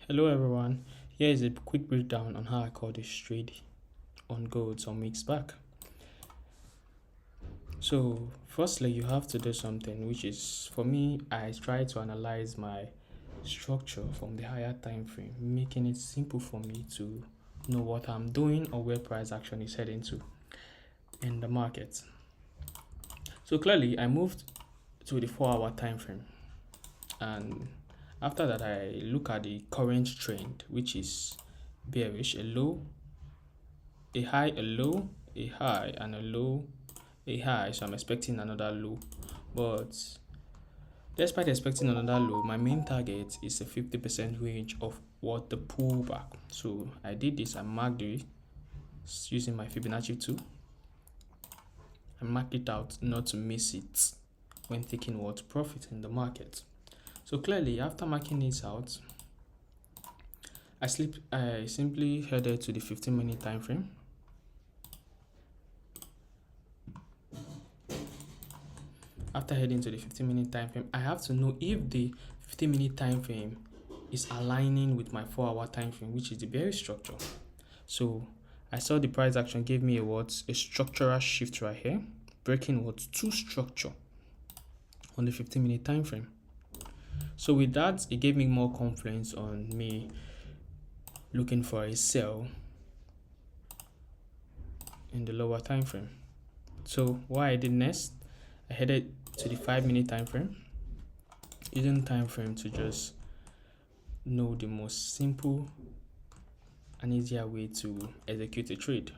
Hello everyone, here is a quick breakdown on how I caught this trade on gold some weeks back. So firstly, you have to do something, which is, for me, I try to analyze my structure from the higher time frame, making it simple for me to know what I'm doing or where price action is heading to in the market. So clearly I moved to the 4-hour time frame, and after that I look at the current trend, which is bearish, a low, a high, a low, a high, and a low, a high. So I'm expecting another low, but despite expecting another low, my main target is a 50% range of what the pullback. So I did this. I marked it using my Fibonacci tool. I marked it out not to miss it when taking what profit in the market. So clearly, after marking it out, I simply headed to the 15-minute time frame. After heading to the 15-minute time frame, I have to know if the 15-minute time frame is aligning with my 4-hour time frame, which is the bearish structure. So I saw the price action gave me a structural shift right here, breaking two structure on the 15-minute time frame. So with that, it gave me more confidence on me looking for a sell in the lower time frame. So what I did next, I headed to the 5-minute time frame, using time frame to just know the most simple and easier way to execute a trade.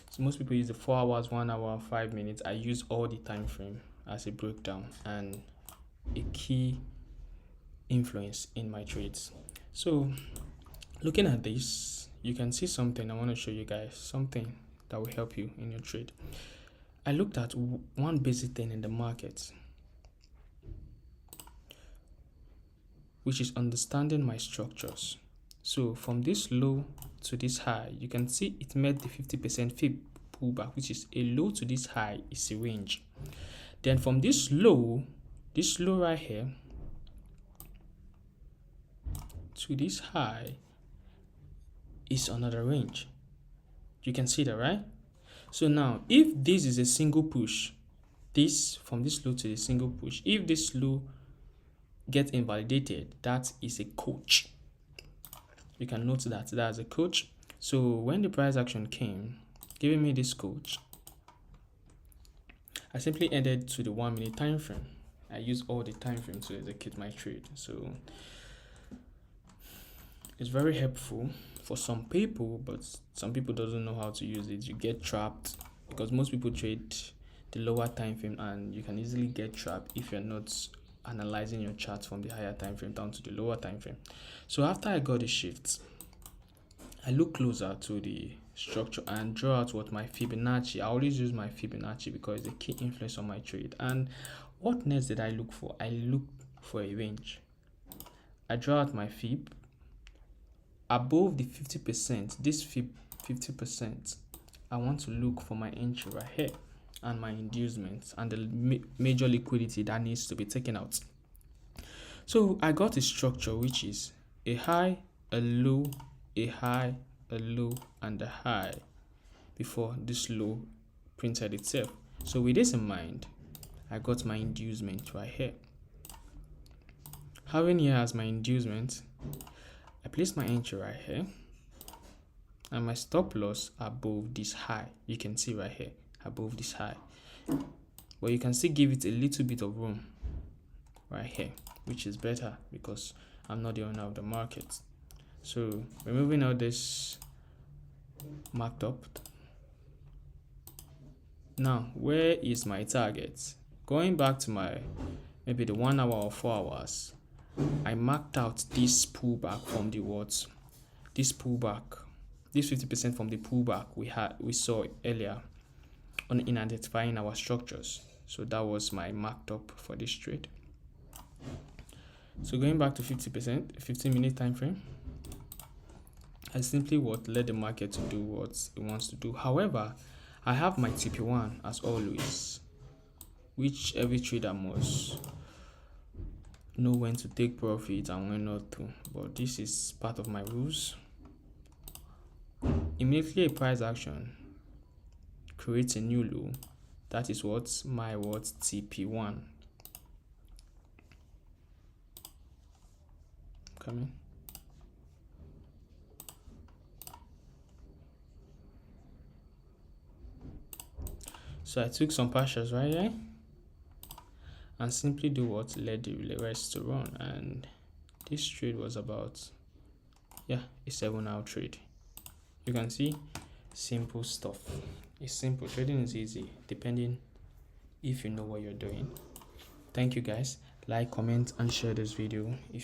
So most people use the 4 hours, 1 hour, 5 minutes. I use all the time frame as a breakdown and a key influence in my trades. So looking at this, you can see something. I want to show you guys something that will help you in your trade. I looked at one basic thing in the market, which is understanding my structures. So from this low to this high, you can see it made the 50% fib pullback, which is a low to this high is a range. Then from this low right here to this high is another range. You can see that, right? So now, if this is a single push, this from this low to the single push, if this low gets invalidated, that is a coach. You can note that that's a coach. So when the price action came, giving me this coach, I simply ended to the 1-minute time frame. I use all the time frame to execute my trade. So it's very helpful for some people, but some people doesn't know how to use it. You get trapped because most people trade the lower time frame, and you can easily get trapped if you're not analyzing your charts from the higher time frame down to the lower time frame. So after I got the shift, I look closer to the structure and draw out what my Fibonacci. I always use my Fibonacci because it's a key influence on my trade. And what next did I look for? I look for a range. I draw out my Fib above the 50%, this Fib 50%. I want to look for my entry right here and my inducement and the major liquidity that needs to be taken out. So I got a structure which is a high, a low, a high, a low, and a high before this low printed itself. So with this in mind, I got my inducement right here. Having here as my inducement, I place my entry right here and my stop loss above this high. You can see right here above this high, but you can still give it a little bit of room right here, which is better because I'm not the owner of the market. So removing all this marked up, now where is my target? Going back to my maybe the 1 hour or 4 hours, I marked out this pullback from the what? This pullback, this 50% from the pullback we saw earlier in identifying our structures. So that was my marked up for this trade. So going back to 50%, 15-minute time frame, I simply let the market to do what it wants to do. However, I have my TP1 as always, which every trader must know when to take profit and when not to, but this is part of my rules. Immediately a price action creates a new low. That is what my TP1 coming. So I took some partials right here and simply do what? Let the rest to run. And this trade was about, yeah, a 7-hour trade. You can see simple stuff. It's simple. Trading is easy depending if you know what you're doing. Thank you guys. Like, comment and share this video if